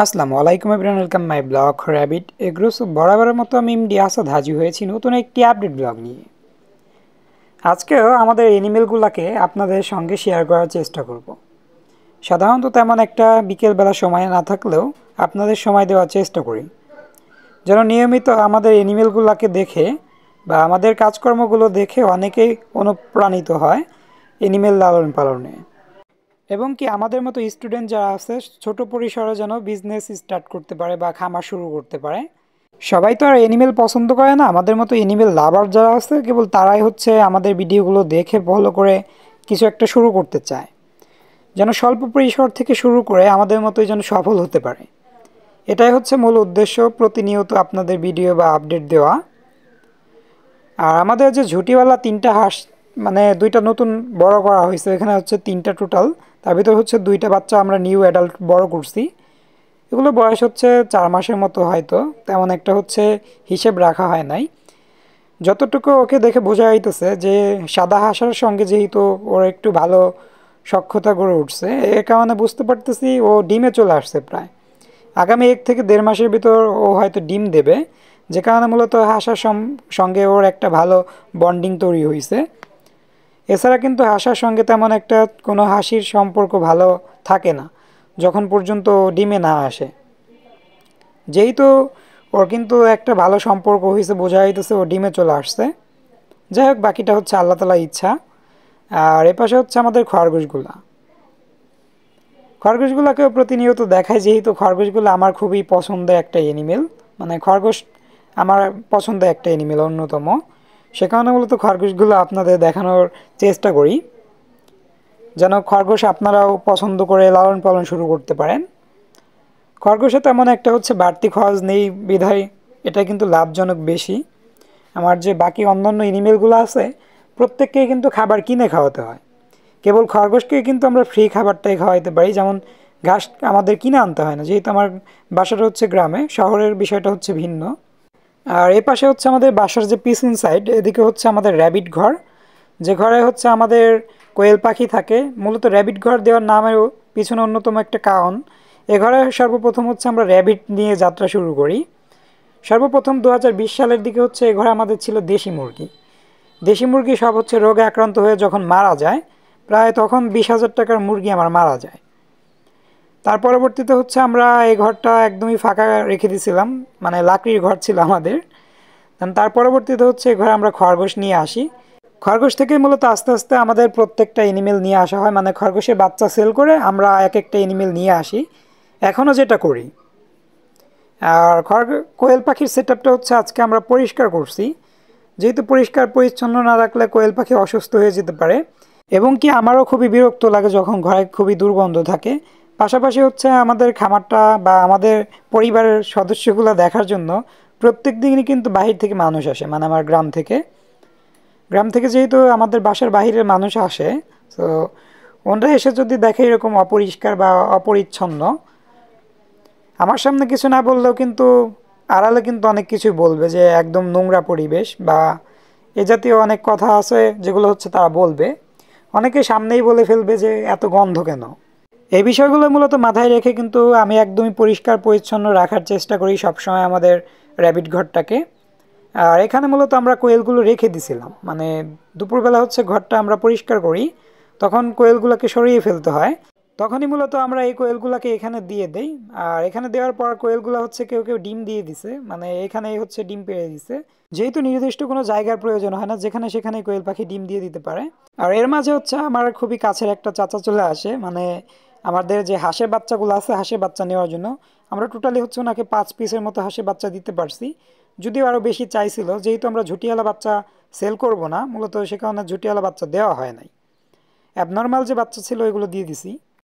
আসসালামু আলাইকুম everyone, welcome my blog rabbit এগ্রোস। বরাবরের মতো আমি এমডি আসাদ হাজির হয়েছি নতুন একটি আপডেট ব্লগ নিয়ে। আজকেও আমাদের এনিমেলগুলোকে আপনাদের সঙ্গে শেয়ার করার চেষ্টা করব। সাধারণত তেমন একটা বিকেলবেলা সময় না থাকলেও আপনাদের সময় দেওয়ার চেষ্টা করি, যেন নিয়মিত আমাদের এনিমেলগুলোকে দেখে বা আমাদের কাজকর্মগুলো দেখে অনেকেই অনুপ্রাণিত হয় এনিমেল লালন পালনে, এবং কি আমাদের মতো স্টুডেন্ট যারা আছে ছোট পরিসরে যেন বিজনেস স্টার্ট করতে পারে বা খামার শুরু করতে পারে। সবাই তো আর এনিমেল পছন্দ করে না, আমাদের মতো এনিমেল লাভার যারা আছে কেবল তারাই হচ্ছে আমাদের ভিডিওগুলো দেখে ফলো করে কিছু একটা শুরু করতে চায়, যেন স্বল্প পরিসর থেকে শুরু করে আমাদের মতোই যেন সফল হতে পারে। এটাই হচ্ছে মূল উদ্দেশ্য, প্রতিনিয়ত আপনাদের ভিডিও বা আপডেট দেওয়া। আর আমাদের যে ঝুটিওয়ালা তিনটা হাঁস, মানে দুইটা নতুন বড় করা হয়েছে, এখানে হচ্ছে তিনটা টোটাল, তার ভিতর হচ্ছে দুইটা বাচ্চা আমরা নিউ অ্যাডাল্ট বড় করছি। এগুলো বয়স হচ্ছে 4 মাসের মতো, হয়তো তেমন একটা হচ্ছে হিসেব রাখা হয় নাই। যতটুকু ওকে দেখে বোঝা যাইতেছে যে সাদা হাঁসের সঙ্গে যেহেতু ওর একটু ভালো সখ্যতা গড়ে উঠছে, এর কারণে বুঝতে পারতেছি ও ডিমে চলে আসছে প্রায়। আগামী 1 থেকে 1.5 মাসের ভিতর ও হয়তো ডিম দেবে, যে কারণে মূলত হাঁসার সঙ্গে ওর একটা ভালো বন্ডিং তৈরি হয়েছে। এছাড়া কিন্তু হাঁসার সঙ্গে তেমন একটা কোনো হাসির সম্পর্ক ভালো থাকে না যখন পর্যন্ত ও ডিমে না আসে। যেহেতু ওর কিন্তু একটা ভালো সম্পর্ক হয়েছে, বোঝা যাইতেছে ও ডিমে চলে আসছে। যাই হোক, বাকিটা হচ্ছে আল্লাহ তালার ইচ্ছা। আর এপাশে হচ্ছে আমাদের খরগোশগুলা। খরগোশগুলোকেও প্রতিনিয়ত দেখায়, যেহেতু খরগোশগুলো আমার খুবই পছন্দের একটা এনিমেল, মানে খরগোশ আমার পছন্দের একটা এনিমেল অন্যতম। সে কারণে মূলত খরগোশগুলো আপনাদের দেখানোর চেষ্টা করি, যেন খরগোশ আপনারাও পছন্দ করে লালন পালন শুরু করতে পারেন। খরগোশে তেমন একটা হচ্ছে বাড়তি খরচ নেই বিধায় এটা কিন্তু লাভজনক বেশি। আমার যে বাকি অন্যান্য এনিমেলগুলো আছে প্রত্যেককেই কিন্তু খাবার কিনে খাওয়াতে হয়, কেবল খরগোশকে কিন্তু আমরা ফ্রি খাবারটাই খাওয়াইতে পারি, যেমন ঘাস আমাদের কিনে আনতে হয় না, যেহেতু আমার বাসাটা হচ্ছে গ্রামে, শহরের বিষয়টা হচ্ছে ভিন্ন। আর এ পাশে হচ্ছে আমাদের বাসার যে পিছন সাইড, এদিকে হচ্ছে আমাদের র্যাবিট ঘর, যে ঘরে হচ্ছে আমাদের কোয়েল পাখি থাকে। মূলত র্যাবিট ঘর দেওয়ার নামেও পিছনে অন্যতম একটা কারণ, এ ঘরে সর্বপ্রথম হচ্ছে আমরা র্যাবিট নিয়ে যাত্রা শুরু করি। সর্বপ্রথম 2020 সালের দিকে হচ্ছে এ ঘরে আমাদের ছিল দেশি মুরগি। দেশি মুরগি সব হচ্ছে রোগে আক্রান্ত হয়ে যখন মারা যায়, প্রায় তখন 20,000 টাকার মুরগি আমার মারা যায়। তার পরবর্তীতে হচ্ছে আমরা এই ঘরটা একদমই ফাঁকা রেখে দিয়েছিলাম, মানে লাকড়ির ঘর ছিল আমাদের। তার পরবর্তীতে হচ্ছে এই ঘরে আমরা খরগোশ নিয়ে আসি। খরগোশ থেকে মূলত আস্তে আস্তে আমাদের প্রত্যেকটা এনিমেল নিয়ে আসা হয়, মানে খরগোশের বাচ্চা সেল করে আমরা এক একটা এনিমেল নিয়ে আসি, এখনও যেটা করি। আর কোয়েল পাখির সেট আপটা হচ্ছে আজকে আমরা পরিষ্কার করছি, যেহেতু পরিষ্কার পরিচ্ছন্ন না রাখলে কোয়েল পাখি অসুস্থ হয়ে যেতে পারে, এবং কি আমারও খুবই বিরক্ত লাগে যখন ঘরে খুবই দুর্গন্ধ থাকে। পাশাপাশি হচ্ছে আমাদের খামারটা বা আমাদের পরিবারের সদস্যগুলো দেখার জন্য প্রত্যেক দিনই কিন্তু বাহির থেকে মানুষ আসে, মানে আমার গ্রাম থেকে যেহেতু আমাদের বাসার বাহিরের মানুষ আসে, তো ওনরা এসে যদি দেখে এরকম অপরিষ্কার বা অপরিচ্ছন্ন, আমার সামনে কিছু না বললেও কিন্তু আড়ালে কিন্তু অনেক কিছুই বলবে, যে একদম নোংরা পরিবেশ বা এ জাতীয় অনেক কথা আছে যেগুলো হচ্ছে তারা বলবে। অনেকে সামনেই বলে ফেলবে যে এত গন্ধ কেন। এই বিষয়গুলো মূলত মাথায় রেখে কিন্তু আমি একদমই পরিষ্কার পরিচ্ছন্ন রাখার চেষ্টা করি সবসময় আমাদের র্যাবিট ঘরটাকে। আর এখানে মূলত আমরা কোয়েলগুলো রেখে দিছিলাম, মানে দুপুরবেলা হচ্ছে ঘরটা আমরা পরিষ্কার করি, তখন কোয়েলগুলোকে সরিয়ে ফেলতে হয়। তখনই মূলত আমরা এই কোয়েলগুলোকে এখানে দিয়ে দেই। আর এখানে দেওয়ার পর কোয়েলগুলো হচ্ছে কেউ কেউ ডিম দিয়ে দিছে, মানে এখানেই হচ্ছে ডিম পেড়ে দিছে। যেহেতু নির্দিষ্ট কোনো জায়গার প্রয়োজন হয় না, যেখানে সেখানে কোয়েল পাখি ডিম দিয়ে দিতে পারে। আর এর মাঝে হচ্ছে আমার খুবই কাছের একটা চাচা চলে আসে, মানে আমাদের যে হাঁসের বাচ্চাগুলো আছে হাঁসের বাচ্চা নেওয়ার জন্য। আমরা টোটালি হচ্ছে ওনাকে 5 পিসের মতো হাঁসের বাচ্চা দিতে পারছি, যদিও আরও বেশি চাইছিল। যেহেতু আমরা ঝুটিওয়ালা বাচ্চা সেল করব না মূলত, সে কারণে ঝুটিওয়ালা বাচ্চা দেওয়া হয় নাই, অ্যাবনর্মাল যে বাচ্চা ছিল এগুলো দিয়ে দিছি।